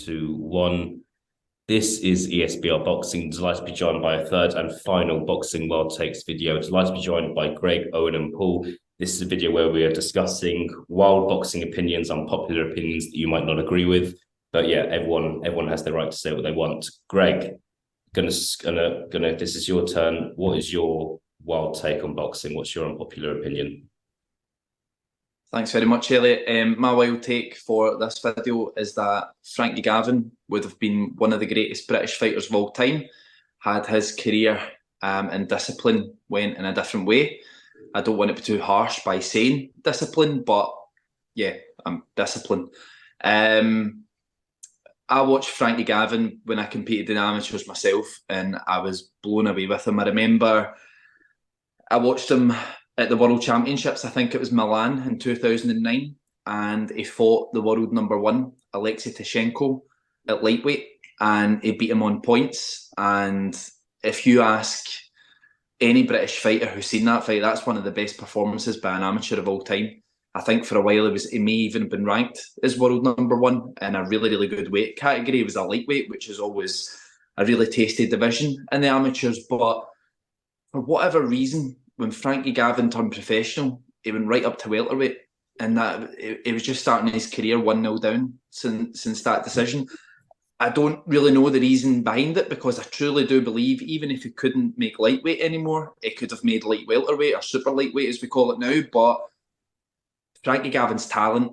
two, one. This is ESBR Boxing. Delighted to be joined by a third and final Boxing World Takes video. Delighted to be joined by Greg, Owen, and Paul. This is a video where we are discussing wild boxing opinions, unpopular opinions that you might not agree with. But yeah, everyone has the right to say what they want. Greg, this is your turn. What is your wild take on boxing? What's your unpopular opinion? Thanks very much, Elliot. My wild take for this video is that Frankie Gavin would have been one of the greatest British fighters of all time had his career and discipline went in a different way. I don't want to be too harsh by saying discipline, but yeah, I'm disciplined. I watched Frankie Gavin when I competed in amateurs myself, and I was blown away with him. I remember I watched him at the World Championships, I think it was Milan in 2009, and he fought the world number one, Alexei Tishenko, at lightweight, and he beat him on points. And if you ask any British fighter who's seen that fight, that's one of the best performances by an amateur of all time. I think for a while he may even have been ranked as world number one in a really, really good weight category. He was a lightweight, which is always a really tasty division in the amateurs. But for whatever reason, when Frankie Gavin turned professional, he went right up to welterweight, and that he was just starting his career 1-0 down since that decision. I don't really know the reason behind it, because I truly do believe even if he couldn't make lightweight anymore, he could have made light welterweight or super lightweight as we call it now. But Frankie Gavin's talent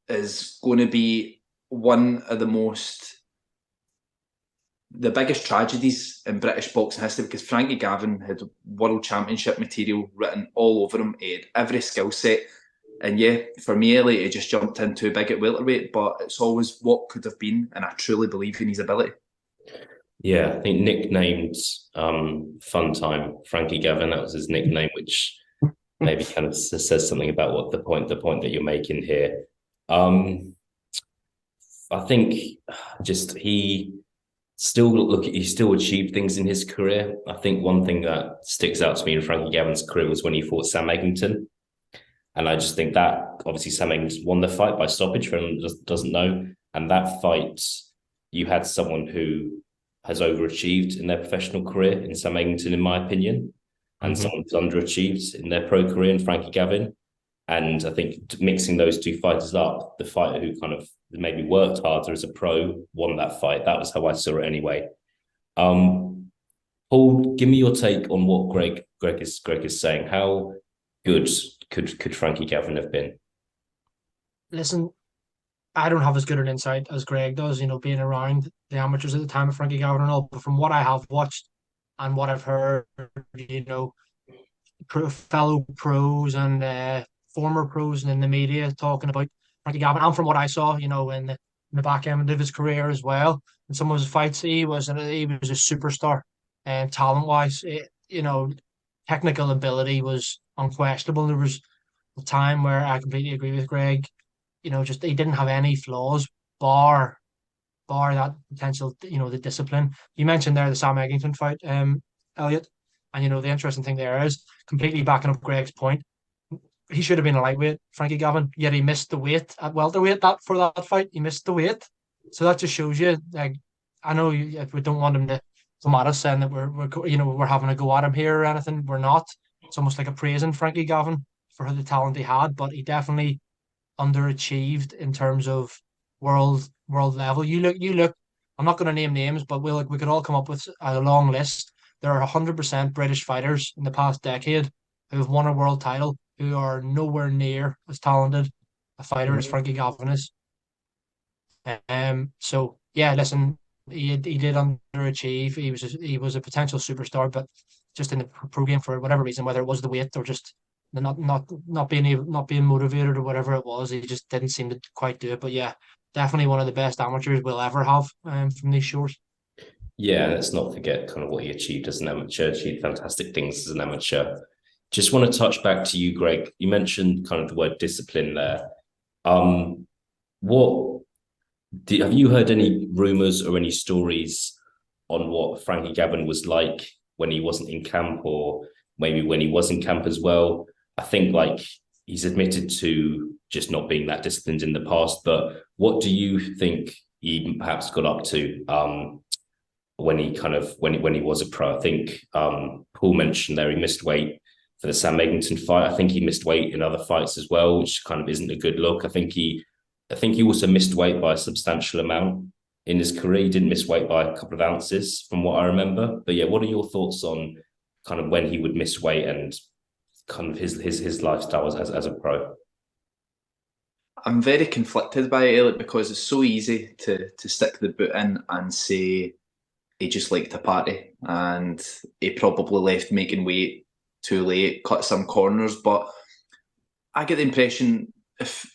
is going to be one of the biggest tragedies in British boxing history, because Frankie Gavin had world championship material written all over him. He had every skill set. And yeah, for me, Elliot, he just jumped in too big at welterweight, but it's always what could have been, and I truly believe in his ability. Yeah, I think nicknamed Fun Time, Frankie Gavin, that was his nickname, which maybe kind of says something about what the point that you're making here. I think just he still achieved things in his career. I think one thing that sticks out to me in Frankie Gavin's career was when he fought Sam Eglinton. And I just think that obviously Sam Eglinton won the fight by stoppage, for anyone who doesn't know. And that fight, you had someone who has overachieved in their professional career in Sam Eglinton, in my opinion, and someone who's underachieved in their pro career in Frankie Gavin. And I think mixing those two fighters up, the fighter who kind of maybe worked harder as a pro won that fight. That was how I saw it anyway. Paul, give me your take on what Greg is saying. How good could Frankie Gavin have been? Listen, I don't have as good an insight as Greg does, being around the amateurs at the time of Frankie Gavin and all, but from what I have watched and what I've heard, fellow pros and former pros and in the media talking about Frankie Gavin, and from what I saw, in the back end of his career as well, in some of his fights, he was a superstar, and talent-wise, technical ability was unquestionable. There was a time where I completely agree with Greg. Just he didn't have any flaws, bar that potential. The discipline you mentioned there, the Sam Eglinton fight, Elliot, and the interesting thing there is completely backing up Greg's point. He should have been a lightweight, Frankie Gavin, yet he missed the weight at welterweight. For that fight, he missed the weight. So that just shows you. Like, I know we don't want him to come at us saying that we're having a go at him here or anything. We're not. It's almost like a praising Frankie Gavin for the talent he had, but he definitely underachieved in terms of world level. You look. I'm not going to name names, but we could all come up with a long list. There are 100% British fighters in the past decade who have won a world title who are nowhere near as talented a fighter as Frankie Gavin is. So yeah, listen, he did underachieve. He was a potential superstar, but just in the pro game for whatever reason, whether it was the weight or just not being motivated or whatever it was, he just didn't seem to quite do it. But yeah, definitely one of the best amateurs we'll ever have from these shores. Yeah, let's not forget kind of what he achieved as an amateur. Achieved fantastic things as an amateur. Just want to touch back to you, Greg. You mentioned kind of the word discipline there. Have you heard any rumors or any stories on what Frankie Gavin was like when he wasn't in camp, or maybe when he was in camp as well? I think he's admitted to just not being that disciplined in the past, but what do you think he perhaps got up to when he was a pro. I think Paul mentioned there he missed weight for the Sam Eglinton fight. I think he missed weight in other fights as well, which kind of isn't a good look. I think he also missed weight by a substantial amount in his career. He didn't miss weight by a couple of ounces from what I remember. But yeah, what are your thoughts on kind of when he would miss weight and kind of his lifestyle as a pro? I'm very conflicted by it, Elliot, because it's so easy to stick the boot in and say he just liked to party and he probably left making weight too late, cut some corners. But I get the impression, if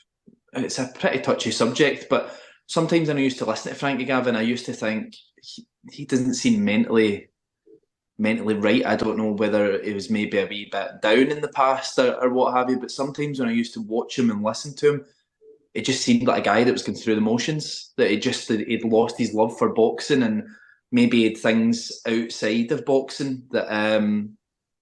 it's a pretty touchy subject, but sometimes when I used to listen to Frankie Gavin, I used to think he doesn't seem mentally right. I don't know whether it was maybe a wee bit down in the past or what have you, but sometimes when I used to watch him and listen to him, it just seemed like a guy that was going through the motions, that he'd lost his love for boxing and maybe had things outside of boxing that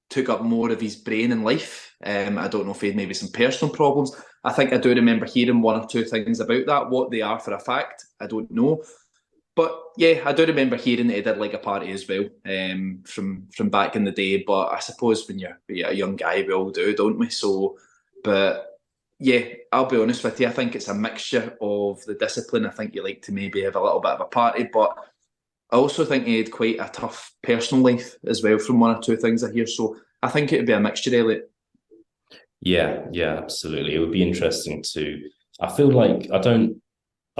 took up more of his brain and life. I don't know if he had maybe some personal problems. I think I do remember hearing one or two things about that. What they are for a fact, I don't know. But yeah, I do remember hearing that he did like a party as well from back in the day. But I suppose when you're a young guy, we all do, don't we? So, but yeah, I'll be honest with you. I think it's a mixture of the discipline. I think you like to maybe have a little bit of a party, but I also think he had quite a tough personal life as well from one or two things I hear. So I think it would be a mixture, Elliot. Yeah, absolutely. It would be interesting to. I feel like I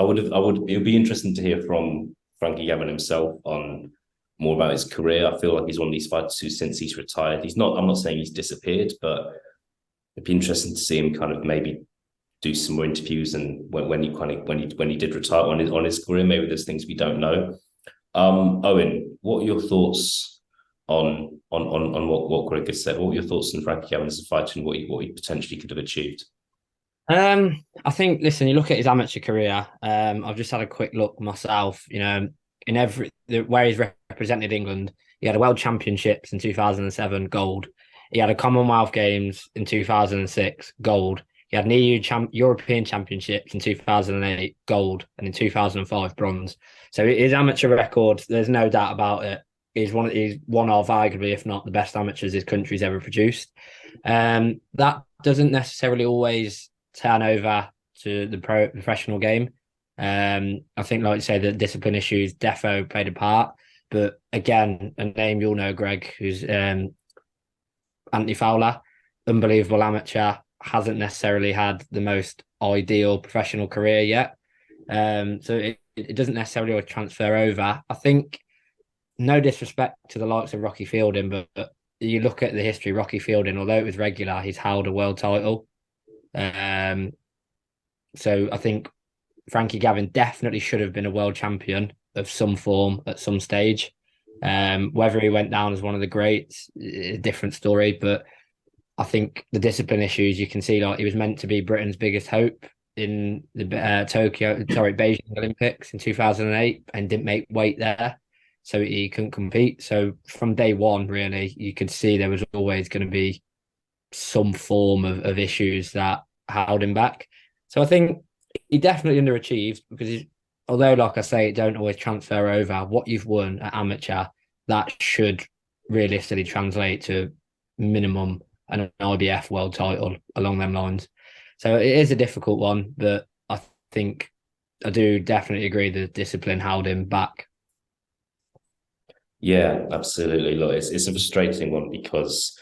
would. It would be interesting to hear from Frankie Gavin himself on more about his career. I feel like he's one of these fighters who, since he's retired, he's not. I'm not saying he's disappeared, but it'd be interesting to see him kind of maybe do some more interviews and when he did retire on his career. Maybe there's things we don't know. Owen, what are your thoughts on what Greg has said? What were your thoughts on Frankie Gavin as a fighter and what he potentially could have achieved? I think, listen, you look at his amateur career. I've just had a quick look myself. You know, in where he's represented England, he had a World Championships in 2007, gold. He had a Commonwealth Games in 2006, gold. He had an European Championships in 2008, gold, and in 2005, bronze. So his amateur record, there's no doubt about it, he's one of arguably, if not the best amateurs his country's ever produced. That doesn't necessarily always turn over to the professional game. I think, like you say, the discipline issues defo played a part. But again, a name you'll know, Greg, who's Anthony Fowler, unbelievable amateur, hasn't necessarily had the most ideal professional career yet. So it doesn't necessarily always transfer over. I think, no disrespect to the likes of Rocky Fielding, but you look at the history, Rocky Fielding, although it was regular, he's held a world title. So I think Frankie Gavin definitely should have been a world champion of some form at some stage. Whether he went down as one of the greats, a different story. But I think the discipline issues, you can see, like, he was meant to be Britain's biggest hope in the Beijing Olympics in 2008 and didn't make weight there. So he couldn't compete. So from day one, really, you could see there was always going to be some form of issues that held him back. So I think he definitely underachieved because although, like I say, it don't always transfer over, what you've won at amateur, that should realistically translate to minimum an IBF world title along them lines. So it is a difficult one, but I think I do definitely agree the discipline held him back. Yeah, absolutely. Look, it's a frustrating one because,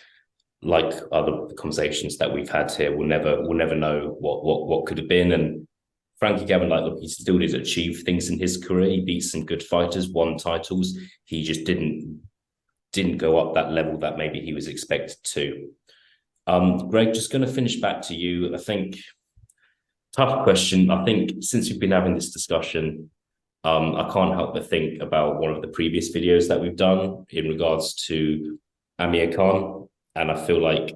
like other conversations that we've had here, we'll never know what could have been. And Frankie Gavin, like, look, he still did achieve things in his career. He beat some good fighters, won titles. He just didn't go up that level that maybe he was expected to. Greg, just going to finish back to you. I think tough question. I think since we've been having this discussion, I can't help but think about one of the previous videos that we've done in regards to Amir Khan. And I feel like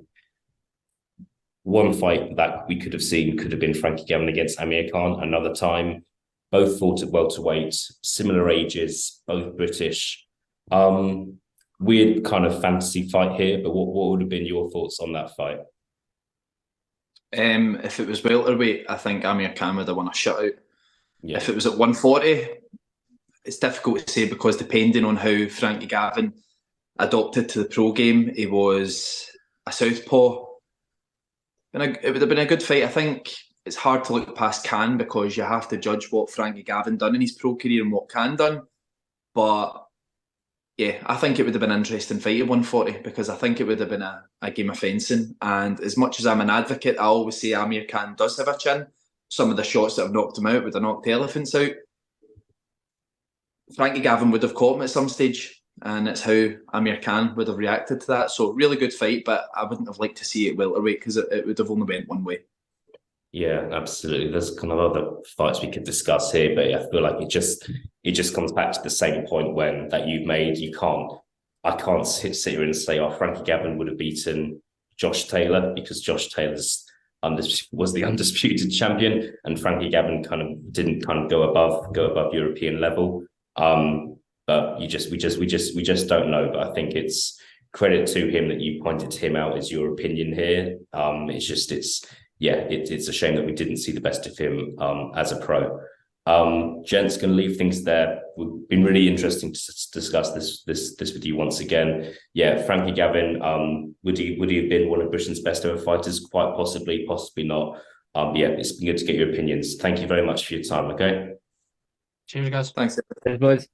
one fight that we could have seen could have been Frankie Gavin against Amir Khan. Another time, both fought at welterweight, similar ages, both British. Weird kind of fantasy fight here, but what would have been your thoughts on that fight? If it was welterweight, I think Amir Khan would have won a shutout. Yeah. If it was at 140, it's difficult to say, because depending on how Frankie Gavin adopted to the pro game, he was a southpaw. It would have been a good fight. I think it's hard to look past Can, because you have to judge what Frankie Gavin done in his pro career and what Can done. But yeah, I think it would have been an interesting fight at 140, because I think it would have been a game of fencing. And as much as I'm an advocate, I always say Amir Khan does have a chin. Some of the shots that have knocked him out would have knocked the elephants out. Frankie Gavin would have caught him at some stage, and it's how Amir Khan would have reacted to that. So really good fight, but I wouldn't have liked to see it welterweight, because it would have only went one way. Yeah, absolutely. There's kind of other fights we could discuss here, but I feel like it just comes back to the same point that you've made. I can't sit here and say, oh, Frankie Gavin would have beaten Josh Taylor, because Josh Taylor's was the undisputed champion, and Frankie Gavin kind of didn't kind of go above European level. But we just don't know. But I think it's credit to him that you pointed him out as your opinion here. It's a shame that we didn't see the best of him as a pro. Gents, going to leave things there. It's been really interesting to discuss this with you once again. Yeah, Frankie Gavin, would he have been one of Britain's best ever fighters? Quite possibly not. It's been good to get your opinions. Thank you very much for your time. Okay. Cheers, guys. Thanks. Cheers, boys.